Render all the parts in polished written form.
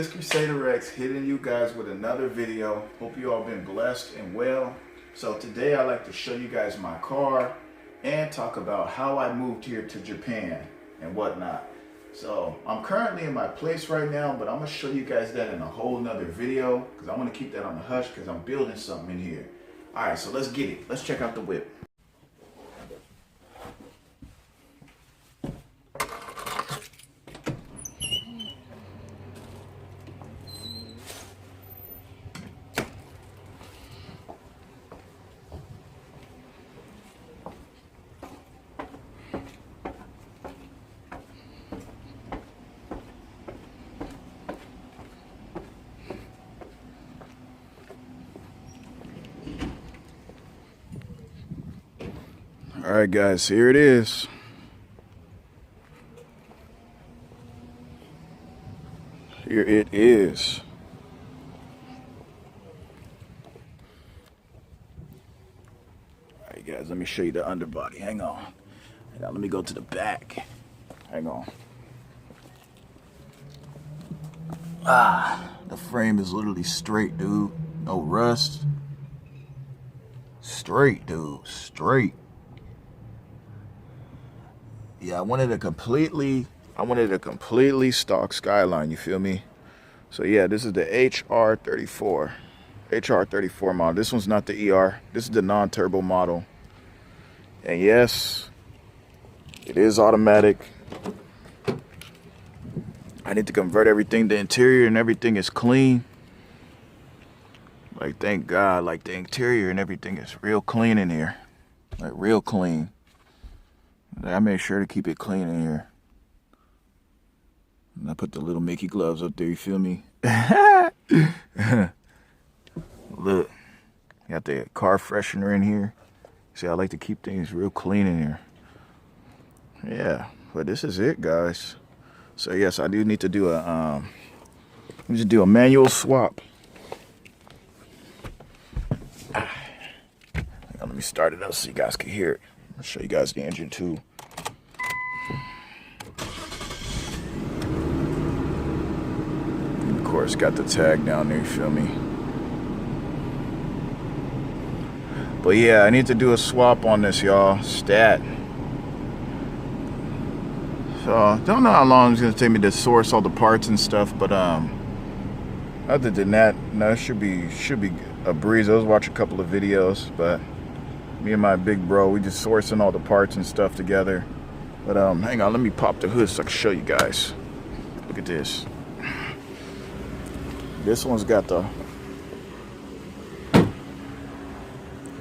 it's Crusader Rex hitting you guys with another video. Hope you all been blessed and well. So today I like to show you guys my car and talk about how I moved here to Japan and whatnot. So I'm currently in my place right now, but I'm gonna show you guys that in a whole nother video because I want to keep that on the hush because I'm building something in here. All right, so let's get it. Let's check out the whip. All right, guys, here it is. Here it is. All right, guys, let me show you the underbody. Hang on. Let me go to the back. Hang on. The frame is literally straight, dude. No rust. Straight, dude. Straight. Yeah, I wanted a completely stock Skyline, you feel me? So yeah, this is the HR34 model. This one's not the ER. This is the non-turbo model. And yes, it is automatic. I need to convert everything. The interior and everything is clean. Like, thank God, like the interior and everything is real clean in here. Like, real clean. I made sure to keep it clean in here. And I put the little Mickey gloves up there, you feel me? Look, got the car freshener in here. See, I like to keep things real clean in here. Yeah, but this is it, guys. So yes, I do need to do a manual swap. Let me start it up so you guys can hear it. I'll show you guys the engine too. Of course, got the tag down there, you feel me? But yeah, I need to do a swap on this, y'all. Stat. So, don't know how long it's gonna take me to source all the parts and stuff, but other than that, no, it should be a breeze. I was watching a couple of videos, but me and my big bro, we just sourcing all the parts and stuff together. But hang on, let me pop the hood so I can show you guys. Look at this. This one's got the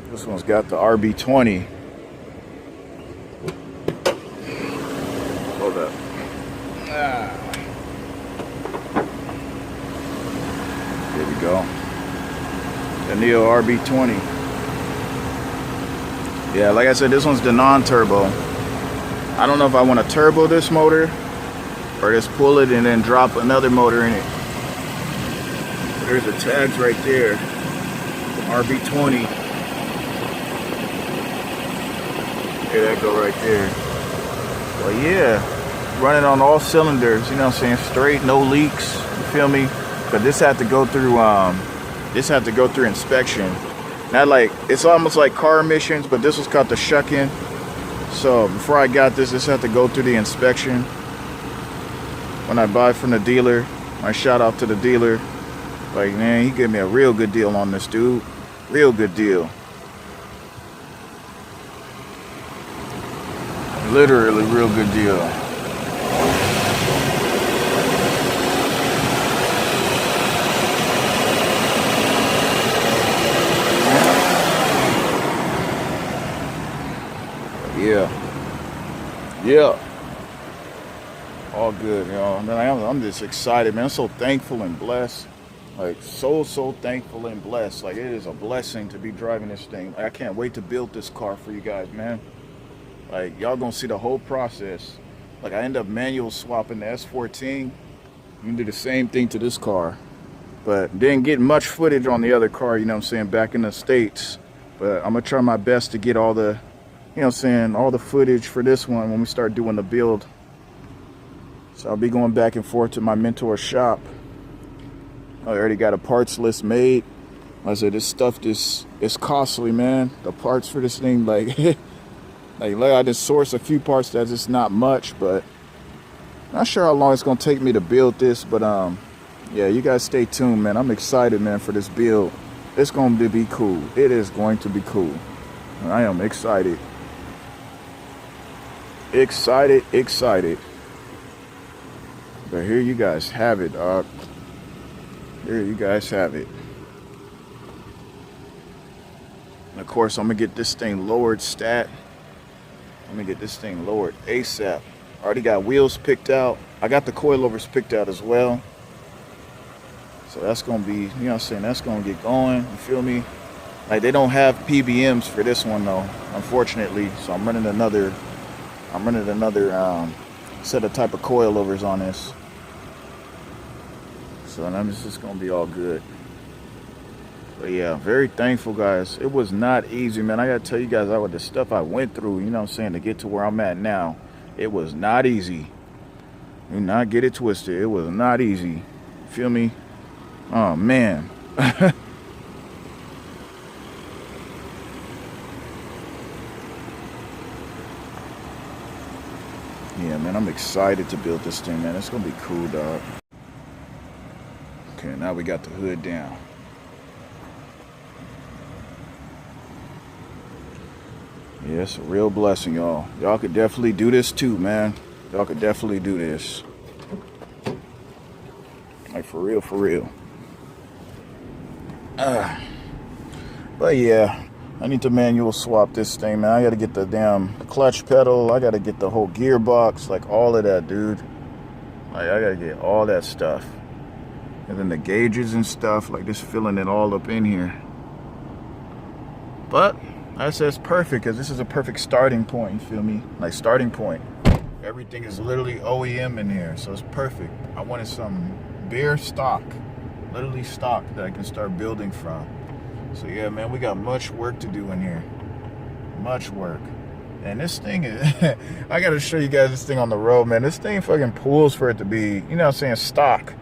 RB20. Hold up. There we go. The Neo RB20. Yeah, like I said, this one's the non-turbo. I don't know if I want to turbo this motor or just pull it and then drop another motor in it. There's the tags right there. RB20. There that go right there. Well, yeah, running on all cylinders, you know what I'm saying? Straight, no leaks, you feel me? But this had to go through inspection. Not like, it's almost like car emissions, but this was called the shucking. So before I got this had to go through the inspection. When I buy from the dealer, my shout out to the dealer. Like, man, he gave me a real good deal on this, dude. Real good deal. Literally real good deal. Yeah, all good, you know. Man, I'm just excited, man. I'm so thankful and blessed, like so thankful and blessed. Like, it is a blessing to be driving this thing. I can't wait to build this car for you guys, man. Like, y'all gonna see the whole process. Like, I end up manual swapping the S14. You can do the same thing to this car, but didn't get much footage on the other car, you know what I'm saying, back in the States. But I'm gonna try my best to get all the, you know what I'm saying, all the footage for this one when we start doing the build. So I'll be going back and forth to my mentor's shop I already got a parts list made. I said this stuff it's costly, man. The parts for this thing, like like I just sourced a few parts that's just not much, but not sure how long it's gonna take me to build this, but yeah, you guys stay tuned, man. I'm excited, man, for this build. It's going to be cool. It is going to be cool. I am excited. Excited. But here you guys have it, dog. Here you guys have it. And of course, I'm going to get this thing lowered stat. I'm going to get this thing lowered ASAP. Already got wheels picked out. I got the coilovers picked out as well. So that's going to be, you know what I'm saying, that's going to get going. You feel me? Like, they don't have PBMs for this one, though, unfortunately. So I'm running another set of type of coilovers on this. So this is going to be all good. But yeah, very thankful, guys. It was not easy, man. I got to tell you guys, with the stuff I went through, you know what I'm saying, to get to where I'm at now. It was not easy. Do not get it twisted. It was not easy. Feel me? Oh, man. Yeah, man, I'm excited to build this thing, man. It's going to be cool, dog. Okay, now we got the hood down. Yeah, it's a real blessing, y'all. Y'all could definitely do this too, man. Y'all could definitely do this. Like, for real, for real. But yeah, I need to manual swap this thing, man. I gotta get the damn clutch pedal. I gotta get the whole gearbox, like all of that, dude. Like, I gotta get all that stuff. And then the gauges and stuff, like just filling it all up in here. But I say it's perfect, because this is a perfect starting point, you feel me? Like, starting point. Everything is literally OEM in here, so it's perfect. I wanted some bare stock, literally stock, that I can start building from. So yeah, man, we got much work to do in here. Much work. And this thing is, I gotta show you guys this thing on the road, man. This thing fucking pulls for it to be, you know what I'm saying, stock.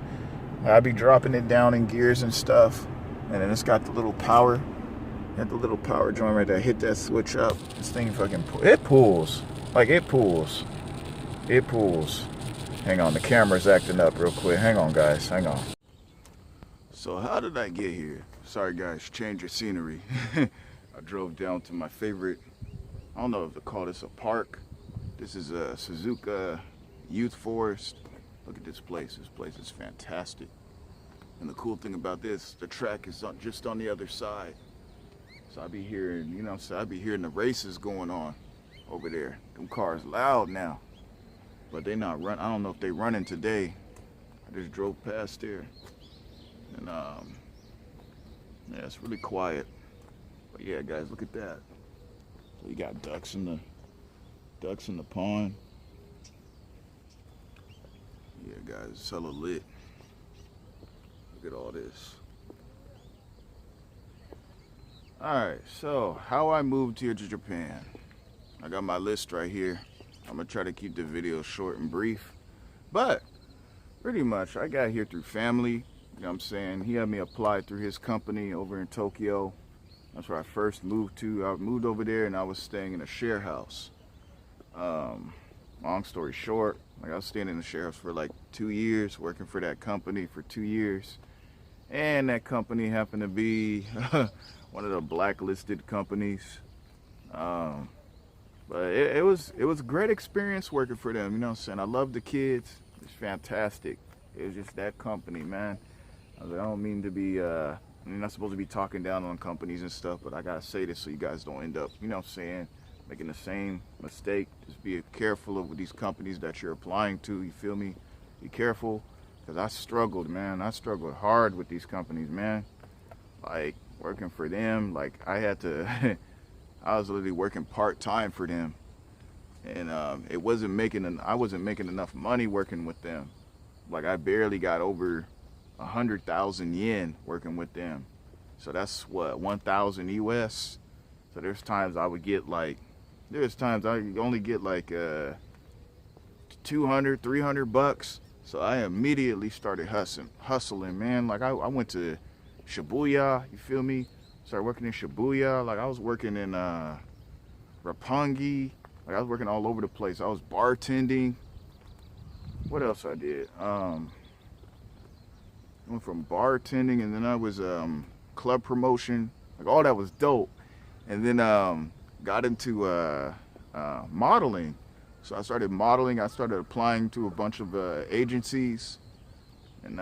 I be dropping it down in gears and stuff. And then it's got the little power. Got the little power joint right there. Hit that switch up. This thing fucking, it pulls. Like, it pulls. It pulls. Hang on, the camera's acting up real quick. Hang on, guys, hang on. So how did I get here? Sorry, guys, change your scenery. I drove down to my favorite, I don't know if they call this a park. This is a Suzuka Youth Forest. Look at this place. This place is fantastic. And the cool thing about this, the track is just on the other side. So I be hearing, you know what I'm saying, I be hearing the races going on over there. Them cars loud now. But they not run. I don't know if they running today. I just drove past there. And yeah, it's really quiet. But yeah, guys, look at that. So you got ducks in the pond. Yeah, guys, it's hella lit. Look at all this. Alright, so how I moved here to Japan. I got my list right here. I'm gonna try to keep the video short and brief. But pretty much I got here through family. You know what I'm saying? He had me apply through his company over in Tokyo. That's where I first moved to. I moved over there and I was staying in a share house. Long story short, like, I was staying in the share house for like 2 years, working for that company for 2 years. And that company happened to be one of the blacklisted companies. But it was a great experience working for them. You know what I'm saying? I love the kids. It's fantastic. It was just that company, man. I don't mean to be, I'm not supposed to be talking down on companies and stuff, but I gotta say this so you guys don't end up, you know what I'm saying, making the same mistake. Just be careful of these companies that you're applying to, you feel me? Be careful, because I struggled, man. I struggled hard with these companies, man. Like, working for them, like, I had to, I was literally working part-time for them. And I wasn't making enough money working with them. Like, I barely got over 100,000 yen working with them. So that's what, 1,000 US. So there's times I would get like, only get like 200, 300 bucks. So I immediately started hustling, man. Like I went to Shibuya, you feel me? Started working in Shibuya. Like I was working in Roppongi. Like I was working all over the place. I was bartending. What else I did? I went from bartending, and then I was club promotion. Like all that was dope. And then got into modeling. So I started modeling. I started applying to a bunch of agencies, and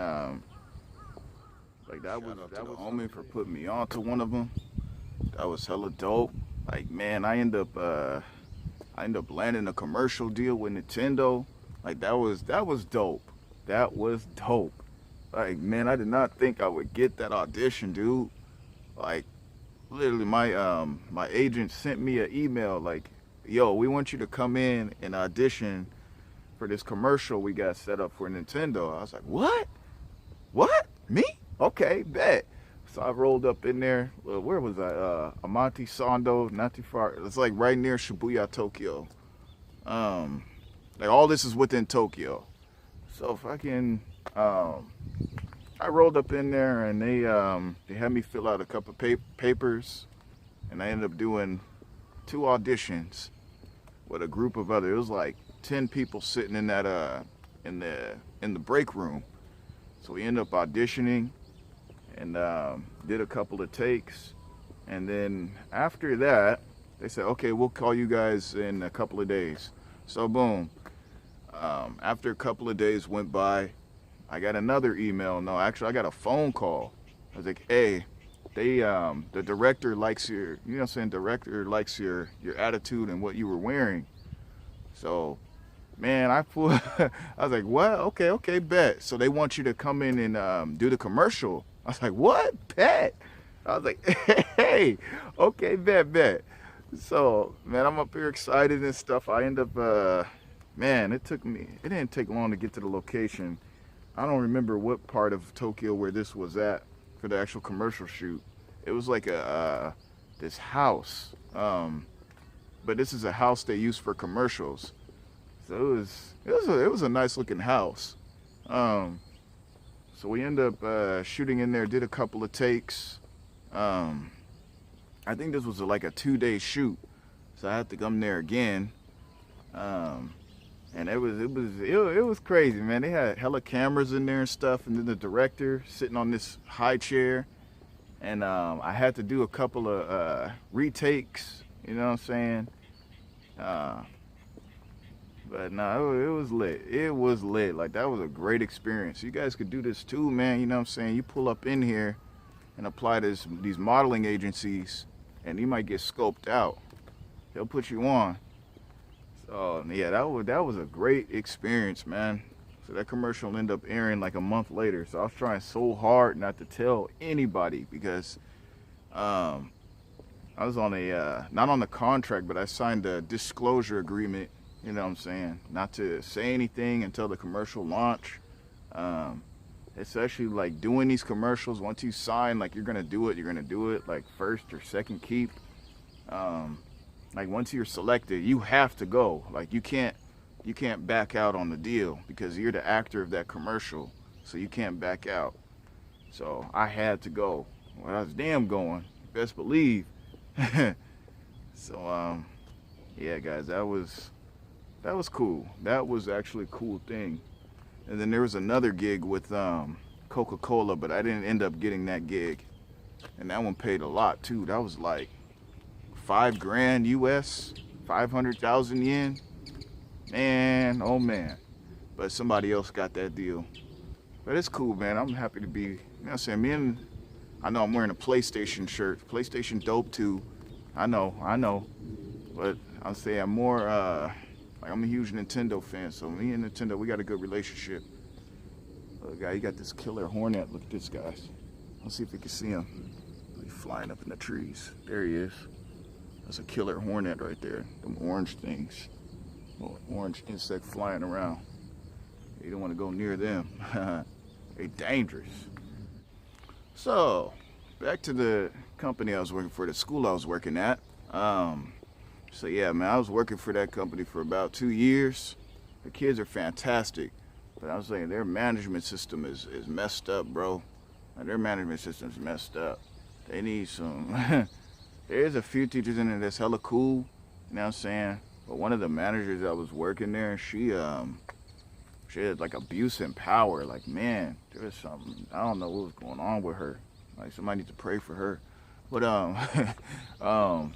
like that was homie for putting me on to one of them. That was hella dope. Like man, I end up landing a commercial deal with Nintendo. Like that was dope. That was dope. Like man, I did not think I would get that audition, dude. Like literally, my agent sent me an email like, "Yo, we want you to come in and audition for this commercial we got set up for Nintendo." I was like, "What? What? Me? Okay, bet." So I rolled up in there. Where was I? Amati Sando, not too far. It's like right near Shibuya, Tokyo. Like all this is within Tokyo. So fucking, I rolled up in there and they had me fill out a couple papers, and I ended up doing 2 auditions with a group of other. It was like 10 people sitting in that in the break room. So we ended up auditioning and did a couple of takes, and then after that they said, okay, we'll call you guys in a couple of days. So boom, after a couple of days went by, I got another email. No, actually I got a phone call. I was like, hey, they the director likes your, you know what I'm saying, director likes your attitude and what you were wearing. So man, I was like, what? Okay, bet. So they want you to come in and do the commercial. I was like, what? Bet. I was like, hey, okay, bet. So man, I'm up here excited and stuff. I end up man, it didn't take long to get to the location. I don't remember what part of Tokyo where this was at for the actual commercial shoot. It was like this house, but this is a house they use for commercials. So it was a nice looking house. So we end up shooting in there, did a couple of takes. I think this was like a 2-day shoot, so I had to come there again. And it was crazy, man. They had hella cameras in there and stuff, and then the director sitting on this high chair, and I had to do a couple of retakes. You know what I'm saying? But no, it was lit. It was lit. Like that was a great experience. You guys could do this too, man. You know what I'm saying? You pull up in here and apply to these modeling agencies, and you might get scoped out. They'll put you on. So yeah, that was a great experience, man. So that commercial ended up airing like a month later. So I was trying so hard not to tell anybody because I was on a not on the contract, but I signed a disclosure agreement. You know what I'm saying? Not to say anything until the commercial launch. It's actually like doing these commercials. Once you sign, like you're gonna do it like first or second keep. Like once you're selected, you have to go. Like you can't back out on the deal because you're the actor of that commercial, so you can't back out. So I had to go. Well, I was damn going. Best believe. So yeah, guys, that was cool. That was actually a cool thing. And then there was another gig with Coca-Cola, but I didn't end up getting that gig. And that one paid a lot too. That was like $5,000 US, 500,000 yen. Man, oh man. But somebody else got that deal. But it's cool, man. I'm happy to be, you know what I'm saying? I know I'm wearing a PlayStation shirt. PlayStation dope too. I know. But I'll say I'm more, like I'm a huge Nintendo fan. So me and Nintendo, we got a good relationship. Look, guy, he got this killer hornet. Look at this, guys. Let's see if we can see him. He's flying up in the trees. There he is. That's a killer hornet right there. Them orange things. Little orange insect flying around. You don't want to go near them. They're dangerous. So, back to the company I was working for, the school I was working at. So yeah, man, I was working for that company for about 2 years. The kids are fantastic. But I was saying their management system is messed up, bro. Like, their management system's messed up. They need some. There's a few teachers in there that's hella cool. You know what I'm saying? But one of the managers that was working there, she had like abuse and power. Like, man, there was something. I don't know what was going on with her. Like, somebody needs to pray for her. But um,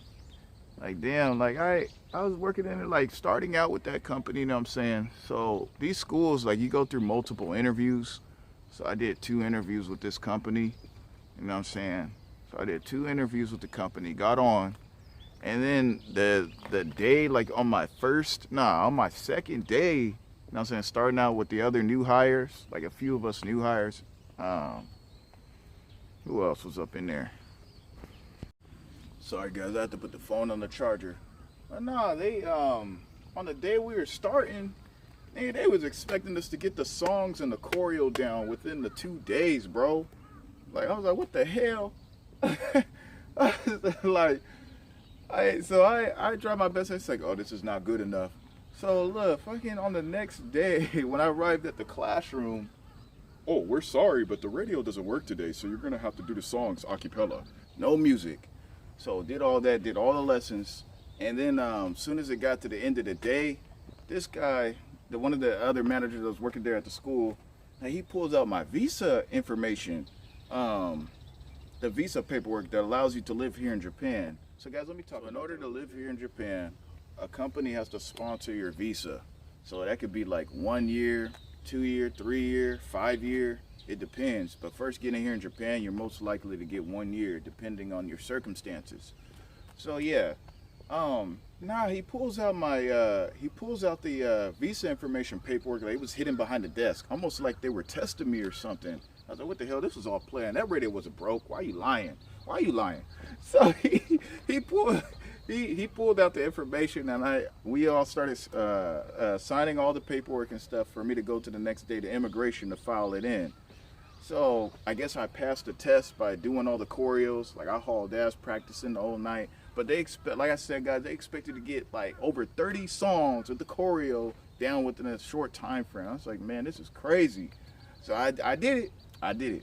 like, damn, like I was working in it, like starting out with that company. You know what I'm saying? So these schools, like, you go through multiple interviews. So I did 2 interviews with this company. You know what I'm saying? So I did 2 interviews with the company, got on, and then the day, like on my second day, you know what I'm saying, starting out with the other new hires, like a few of us new hires. Who else was up in there? Sorry guys, I had to put the phone on the charger. But nah, they on the day we were starting, they was expecting us to get the songs and the choreo down within the 2 days, bro. Like, I was like, what the hell? Like, I tried my best. It's like, oh, this is not good enough. So look, fucking on the next day, when I arrived at the classroom, oh, we're sorry, but the radio doesn't work today, so you're gonna have to do the songs a cappella, no music. So did all that, did all the lessons, and then soon as it got to the end of the day, this guy, one of the other managers that was working there at the school, he pulls out my visa information, the visa paperwork that allows you to live here in Japan. So guys, let me talk. So in order to live here in Japan, a company has to sponsor your visa. So that could be like 1 year, 2 year, 3 year, 5 year. It depends. But first, getting here in Japan, you're most likely to get 1 year, depending on your circumstances. So yeah, he pulls out the visa information paperwork. Like, it was hidden behind the desk, almost like they were testing me or something. I was like, what the hell? This was all planned. That radio wasn't broke. Why are you lying? Why are you lying? So he pulled out the information, and we all started signing all the paperwork and stuff for me to go to the next day to immigration to file it in. So I guess I passed the test by doing all the choreos. Like, I hauled ass practicing the whole night. But they expect, like I said, guys, they expected to get like over 30 songs with the choreo down within a short time frame. I was like, man, this is crazy. So I did it. I did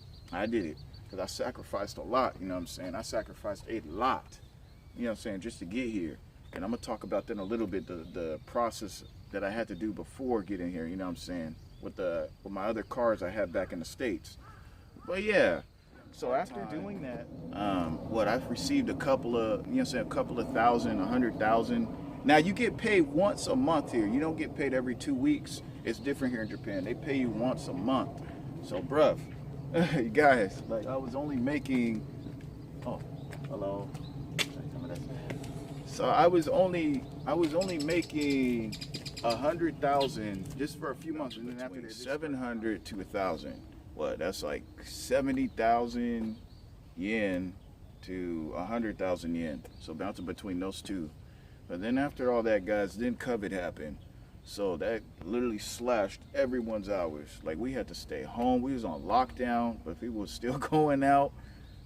it. Because I sacrificed a lot, you know what I'm saying? I sacrificed a lot, you know what I'm saying, just to get here. And I'm going to talk about that in a little bit, the process that I had to do before getting here, you know what I'm saying, with my other cars I had back in the States. But yeah, so after doing that, I've received a couple of, you know what I'm saying, a couple of thousand, 100,000. Now, you get paid once a month here. You don't get paid every 2 weeks. It's different here in Japan. They pay you once a month. So, bruv, you guys, like, I was only making, oh, hello. So I was only making 100,000 just for a few months, and then after that, 700 to 1,000. What? That's like 70,000 yen to 100,000 yen. So bouncing between those two. But then after all that, guys, then COVID happened. So that literally slashed everyone's hours. Like, we had to stay home. We was on lockdown, but people were still going out.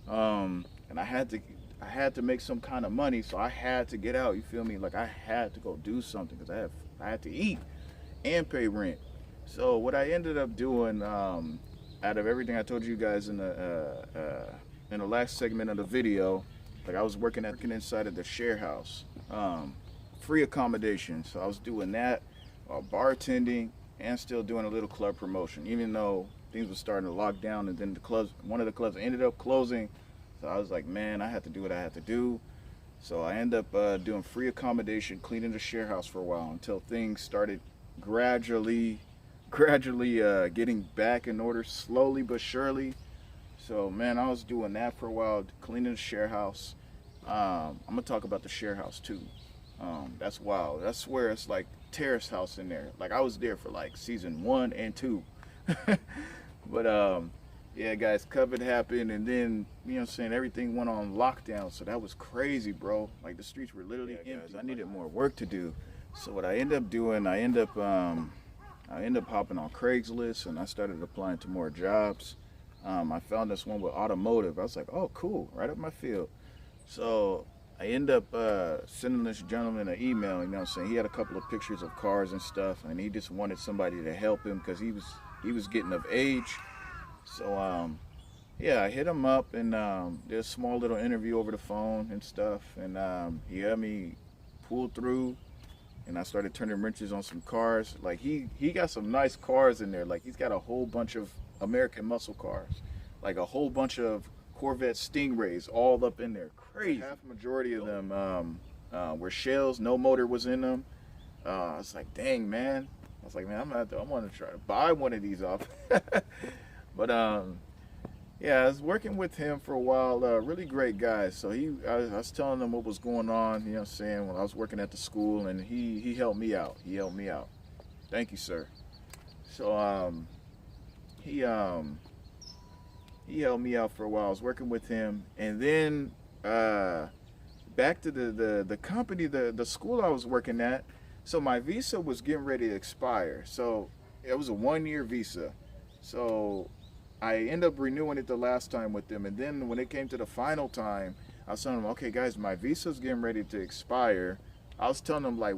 And I had to make some kind of money, so I had to get out. You feel me? Like, I had to go do something because I had to eat and pay rent. So what I ended up doing, out of everything I told you guys in the last segment of the video, like, I was working inside of the share house, free accommodation. So I was doing that. Bartending, and still doing a little club promotion, even though things were starting to lock down, and then one of the clubs ended up closing. So I was like, man, I had to do what I had to do. So I ended up doing free accommodation, cleaning the share house for a while until things started gradually getting back in order, slowly but surely. So man, I was doing that for a while, cleaning the share house. I'm gonna talk about the share house too. That's wild. That's where it's like terrace house in there. Like, I was there for like season 1 and 2. But yeah, guys, COVID happened, and then, you know what I'm saying, everything went on lockdown. So that was crazy, bro. Like, the streets were literally empty. Guys, I needed more work to do. So what I ended up doing, I ended up hopping on Craigslist, and I started applying to more jobs. I found this one with automotive. I was like, oh, cool, right up my field. So I end up sending this gentleman an email. You know what I'm saying? He had a couple of pictures of cars and stuff, and he just wanted somebody to help him because he was getting of age. So yeah, I hit him up and did a small little interview over the phone and stuff, and he had me pull through, and I started turning wrenches on some cars. Like he got some nice cars in there. Like he's got a whole bunch of American muscle cars, like a whole bunch of Corvette Stingrays all up in there. Crazy. Half majority of them were shells. No motor was in them. I was like, dang man. I was like, man, I want to try to buy one of these off. But yeah, I was working with him for a while. Really great guy. So I was telling him what was going on. You know what I'm saying? When I was working at the school, and he helped me out. He helped me out. Thank you, sir. So he helped me out for a while. I was working with him, and then back to the company, the school I was working at. So my visa was getting ready to expire. So it was a 1-year visa. So I ended up renewing it the last time with them, and then when it came to the final time, I was telling them, okay guys, my visa's getting ready to expire. I was telling them like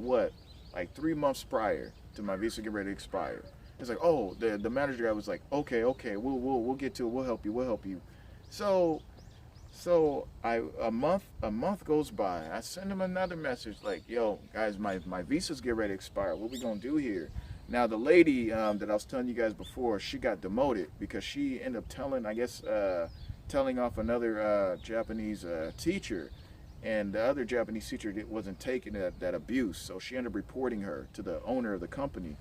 3 months prior to my visa getting ready to expire. It's like, oh, the manager guy was like, okay, we'll get to it, we'll help you. So a month goes by. I send him another message like, yo guys, my visa's getting ready to expire. What we gonna do here? Now the lady that I was telling you guys before, she got demoted because she ended up telling off another Japanese teacher, and the other Japanese teacher wasn't taking that abuse, so she ended up reporting her to the owner of the company.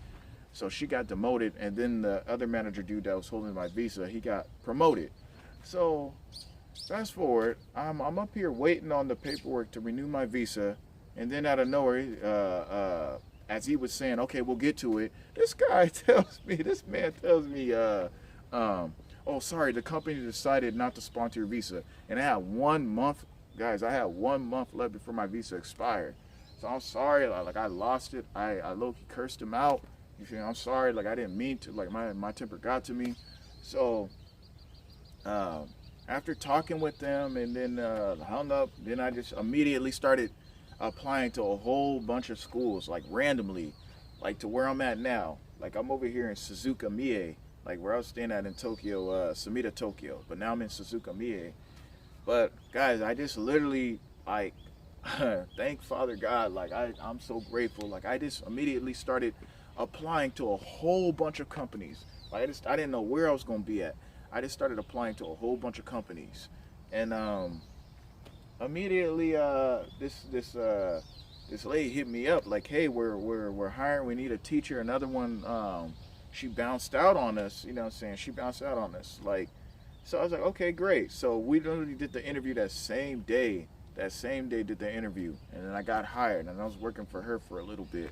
So she got demoted, and then the other manager dude that was holding my visa, he got promoted. So fast forward, I'm up here waiting on the paperwork to renew my visa, and then out of nowhere, as he was saying, okay, we'll get to it, this man tells me, oh, sorry, the company decided not to sponsor your visa. And I had 1 month, guys, I had 1 month left before my visa expired. So I'm sorry, like I lost it. I low-key cursed him out. You feel me? I'm sorry, like I didn't mean to, like my temper got to me. So after talking with them and then hung up, then I just immediately started applying to a whole bunch of schools, like randomly, like to where I'm at now. Like I'm over here in Suzuka, Mie, like where I was staying at in Tokyo, Sumida, Tokyo. But now I'm in Suzuka, Mie. But guys, I just literally like thank Father God. Like I'm so grateful. Like I just immediately started applying to a whole bunch of companies. Like I didn't know where I was gonna be at. I just started applying to a whole bunch of companies, and immediately this lady hit me up like, hey, we're hiring. We need a teacher. Another one, she bounced out on us. You know what I'm saying? She bounced out on us. Like, so I was like, okay, great. So we literally did the interview that same day. That same day did the interview, and then I got hired, and I was working for her for a little bit.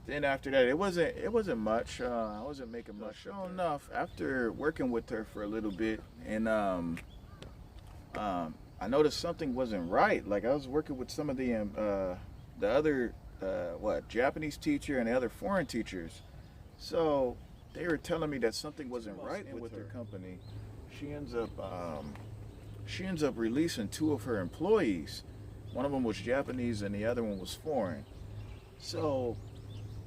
Then after that, it wasn't much. I wasn't making much. Sure enough, after working with her for a little bit, and I noticed something wasn't right. Like I was working with some of the other Japanese teacher and the other foreign teachers. So they were telling me that something wasn't right with her company. She ends up releasing 2 of her employees. One of them was Japanese and the other one was foreign. So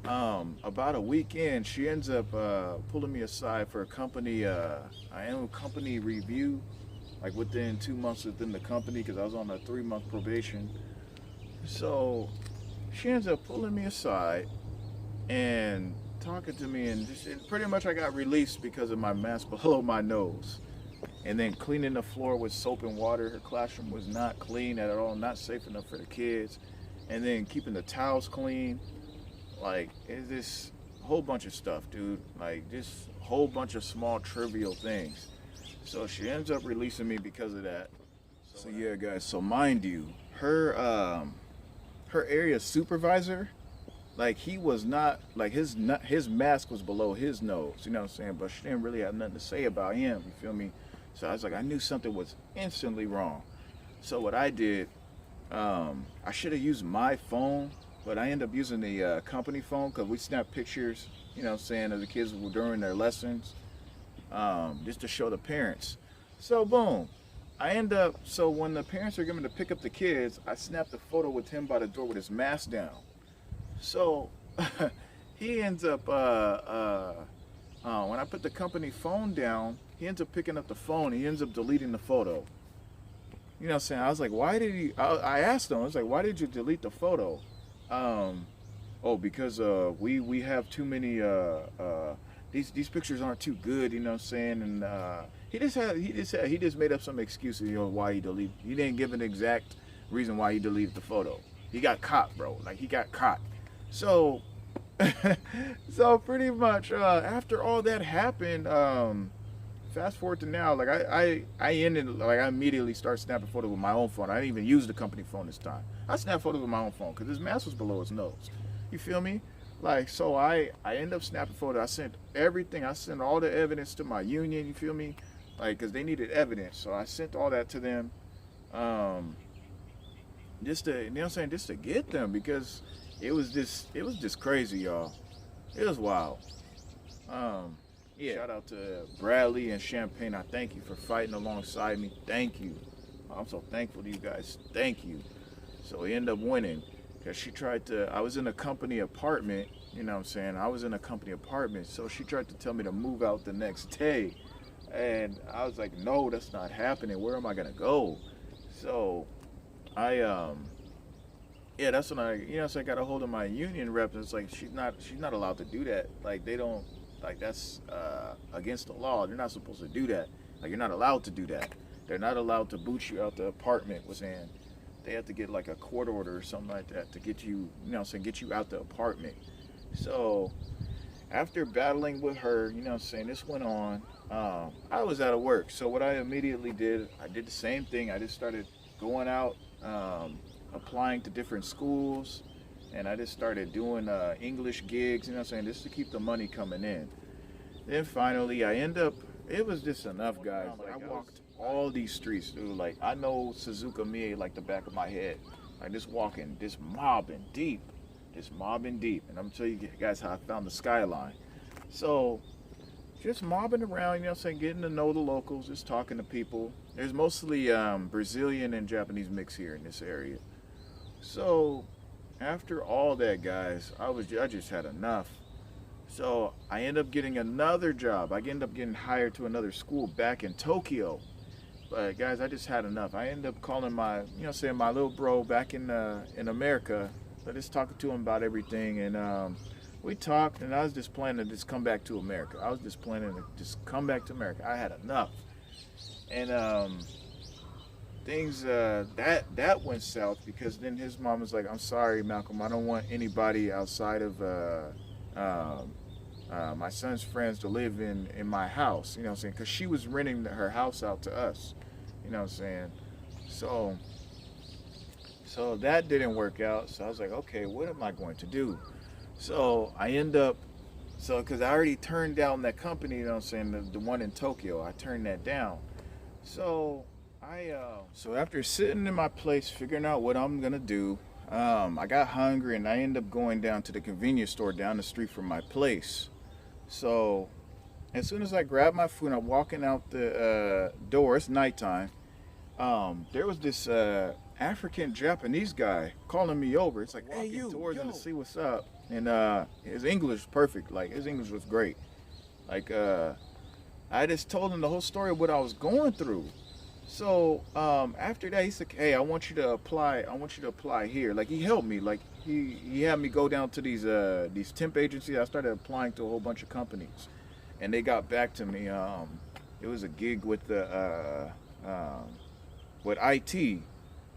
about a weekend, she ends up pulling me aside for a company, annual company review, like within 2 months within the company, because I was on a 3-month probation. So she ends up pulling me aside and talking to me, and pretty much I got released because of my mask below my nose. And then cleaning the floor with soap and water. Her classroom was not clean at all, not safe enough for the kids. And then keeping the towels clean. Like, it's this whole bunch of stuff, dude. Like, just a whole bunch of small, trivial things. So she ends up releasing me because of that. So yeah, guys, so mind you, her area supervisor, like, he was not, like, his mask was below his nose, you know what I'm saying? But she didn't really have nothing to say about him, you feel me? So I was like, I knew something was instantly wrong. So what I did, I should have used my phone, but I ended up using the company phone because we snapped pictures, you know what I'm saying, of the kids during their lessons, just to show the parents. So boom, I end up, so when the parents are coming to pick up the kids, I snapped a photo with him by the door with his mask down. So he ends up, when I put the company phone down, he ends up picking up the phone. He ends up deleting the photo. You know what I'm saying? I was like, why did he? I asked him. I was like, why did you delete the photo? Oh, because we have too many. These pictures aren't too good. You know what I'm saying? And he just made up some excuses. You know why he deleted. He didn't give an exact reason why he deleted the photo. He got caught, bro. Like he got caught. So, so pretty much after all that happened. Fast forward to now, like I immediately start snapping photos with my own phone. I didn't even use the company phone this time. I snapped photos with my own phone because his mask was below his nose. You feel me? Like, so I end up snapping photos. I sent everything. I sent all the evidence to my union. You feel me? Like, because they needed evidence. So I sent all that to them, just to, you know what I'm saying, just to get them, because it was just crazy, y'all. It was wild. Yeah. Shout out to Bradley and Champagne. I thank you for fighting alongside me. Thank you. I'm so thankful to you guys. Thank you. So we ended up winning because she tried to, I was in a company apartment, you know what I'm saying? I was in a company apartment. So she tried to tell me to move out the next day. And I was like, no, that's not happening. Where am I going to go? So yeah, that's when so I got a hold of my union rep, and it's like, she's not allowed to do that. Like, they don't, like, that's against the law. They're not supposed to do that. Like, you're not allowed to do that. They're not allowed to boot you out the apartment. Was saying they have to get like a court order or something like that to get you, get you out the apartment. So after battling with her, this went on. I was out of work. So what I immediately did, I did the same thing. I just started going out, applying to different schools. And I just started doing English gigs, just to keep the money coming in. Then finally, it was just enough, guys. Like, I walked all these streets, dude. Like, I know Suzuka Mie like the back of my head. Like, just walking, just mobbing deep. And I'm telling you guys how I found the Skyline. So, just mobbing around, getting to know the locals, just talking to people. There's mostly Brazilian and Japanese mix here in this area. So, after all that, guys, I just had enough. So I ended up getting another job. I ended up getting hired to another school back in Tokyo. But guys, I just had enough. I ended up calling my, my little bro back in America. I just talking to him about everything, and we talked. And I was just planning to just come back to America. I was just planning to just come back to America. I had enough, and things that went south, because then his mom was like, I'm sorry, Malcolm, I don't want anybody outside of my son's friends to live in my house, because she was renting her house out to us, so that didn't work out. So I was like, okay, what am I going to do? So I end up, because I already turned down that company, the one in Tokyo, I turned that down. So so after sitting in my place, figuring out what I'm gonna do, I got hungry, and I ended up going down to the convenience store down the street from my place. So as soon as I grabbed my food, I'm walking out the door. It's nighttime. There was this African Japanese guy calling me over. It's like, hey, you, towards him to see what's up, and his English was perfect. Like, his English was great. Like, I just told him the whole story of what I was going through. So after that, he said, hey, I want you to apply here. Like, he helped me. Like, he had me go down to these temp agencies. I started applying to a whole bunch of companies, and they got back to me. It was a gig with IT,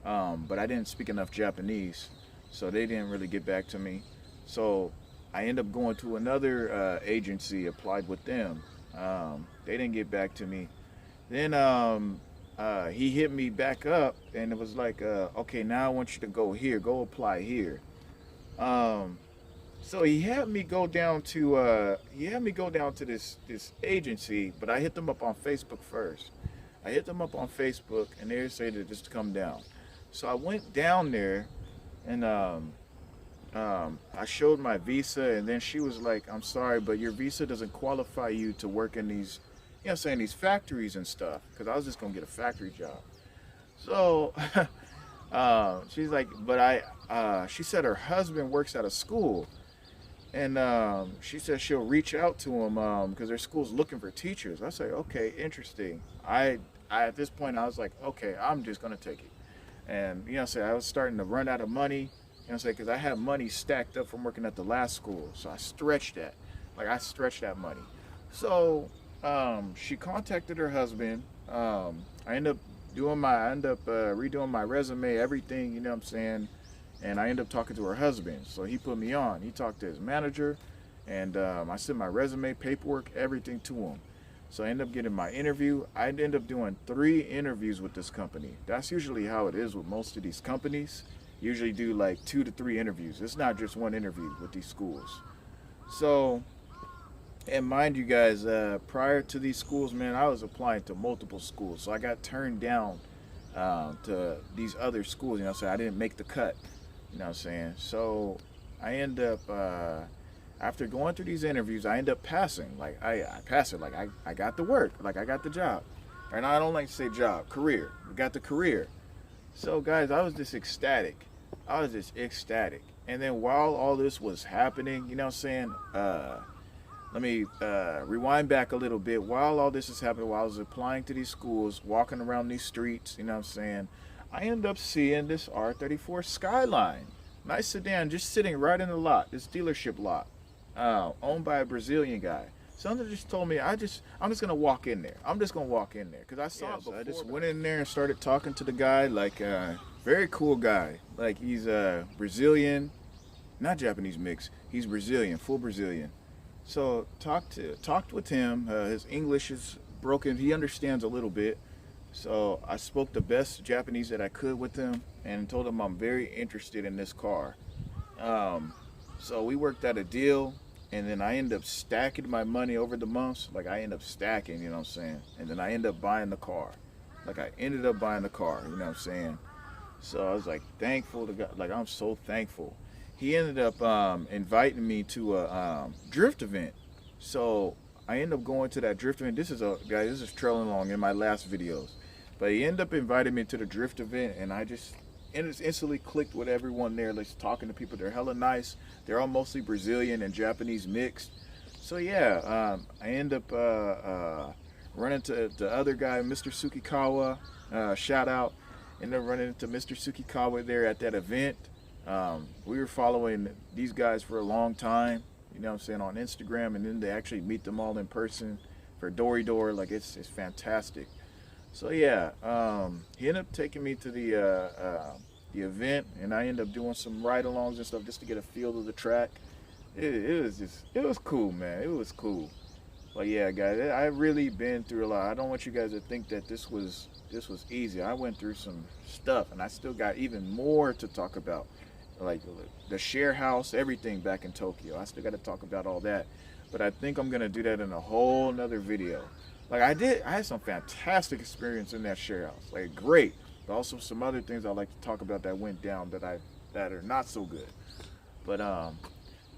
but I didn't speak enough Japanese, so they didn't really get back to me. So I ended up going to another agency, applied with them. They didn't get back to me. Then he hit me back up, and it was like, okay, now I want you to go here, go apply here. So he had me go down to this agency, but I hit them up on Facebook first. I hit them up on Facebook, and they said to just come down. So I went down there, and I showed my visa, and then she was like, I'm sorry, but your visa doesn't qualify you to work in these, these factories and stuff, because I was just gonna get a factory job. So she's like, but she said her husband works at a school, and she said she'll reach out to him because their school's looking for teachers. I say, okay, interesting. I at this point I was like, okay, I'm just gonna take it. And say I was starting to run out of money. Say because I had money stacked up from working at the last school, so I stretched that. Like I stretched that money. So she contacted her husband. I ended up redoing my resume, everything. You know what I'm saying? And I ended up talking to her husband. So he put me on. He talked to his manager, and I sent my resume, paperwork, everything to him. So I ended up getting my interview. I ended up doing 3 interviews with this company. That's usually how it is with most of these companies. Usually do like 2 to 3 interviews. It's not just one interview with these schools. So, and mind you guys, prior to these schools, man, I was applying to multiple schools. So I got turned down to these other schools. So I didn't make the cut. You know what I'm saying? So I end up after going through these interviews, I end up passing. Like I passed it. Like I got the work. Like I got the job. And I don't like to say job, career. We got the career. So guys, I was just ecstatic. And then while all this was happening, you know what I'm saying? Let me rewind back a little bit. While all this is happening, while I was applying to these schools, walking around these streets, you know what I'm saying? I end up seeing this R34 Skyline. Nice sedan, just sitting right in the lot, this dealership lot, owned by a Brazilian guy. Someone just told me, I'm just gonna walk in there. I'm just gonna walk in there because I saw it before. So I just went in there and started talking to the guy. Like, very cool guy. Like he's Brazilian, not Japanese mix. He's Brazilian, full Brazilian. So talked with him. His English is broken. He understands a little bit. So I spoke the best Japanese that I could with him and told him I'm very interested in this car. So we worked out a deal, and then I ended up stacking my money over the months. Like I ended up stacking, you know what I'm saying? And then I ended up buying the car. You know what I'm saying? So I was like thankful to God. Like I'm so thankful. He ended up inviting me to a drift event. So I ended up going to that drift event. This is trailing along in my last videos. But he ended up inviting me to the drift event, and I just instantly clicked with everyone there. Like talking to people, they're hella nice. They're all mostly Brazilian and Japanese mixed. So yeah, I end up running to the other guy, Mr. Tsukikawa. Shout out. Ended up running into Mr. Tsukikawa there at that event. We were following these guys for a long time. You know what I'm saying, on Instagram, and then they actually meet them all in person for Dory Door. Like it's fantastic. So yeah, he ended up taking me to the event, and I ended up doing some ride-alongs and stuff just to get a feel of the track. It was cool, man. It was cool. But yeah, guys, I really been through a lot. I don't want you guys to think that this was easy. I went through some stuff, and I still got even more to talk about, like the share house, everything back in Tokyo. I still got to talk about all that, but I think I'm gonna do that in a whole nother video. Like I had some fantastic experience in that share house, like great, but also some other things I like to talk about that went down that are not so good. But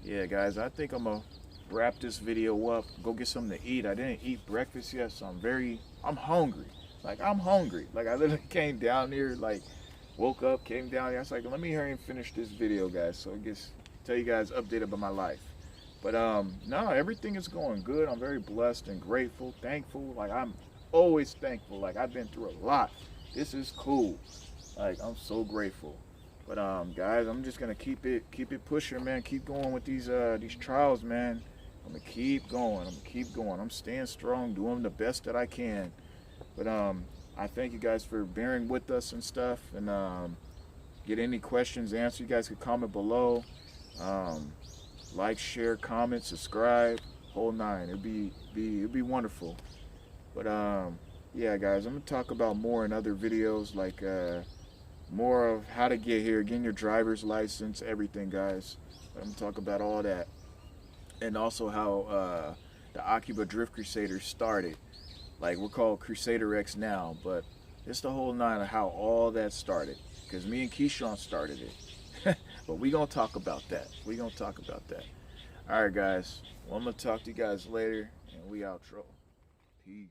yeah, guys, I think I'm gonna wrap this video up, go get something to eat. I didn't eat breakfast yet, so I'm hungry. Like I'm hungry. Like I literally came down here, like woke up, came down here. I was like, let me hurry and finish this video, guys, so I guess tell you guys update about my life. But no, everything is going good. I'm very blessed and grateful, thankful. Like I'm always thankful. Like I've been through a lot. This is cool. Like I'm so grateful. But guys, I'm just gonna keep it pushing, man. Keep going with these trials, man. I'm gonna keep going. I'm staying strong, doing the best that I can. But I thank you guys for bearing with us and stuff. And get any questions answered, you guys can comment below. Like, share, comment, subscribe, whole nine. It'd be wonderful. But yeah, guys, I'm gonna talk about more in other videos, like more of how to get here, getting your driver's license, everything, guys. I'm gonna talk about all that, and also how the Akiba Drift Crusaders started. Like we're called Crusader X now, but it's the whole nine of how all that started. Because me and Keyshawn started it. But we gonna talk about that. All right, guys. Well, I'm gonna talk to you guys later, and we outro. Peace.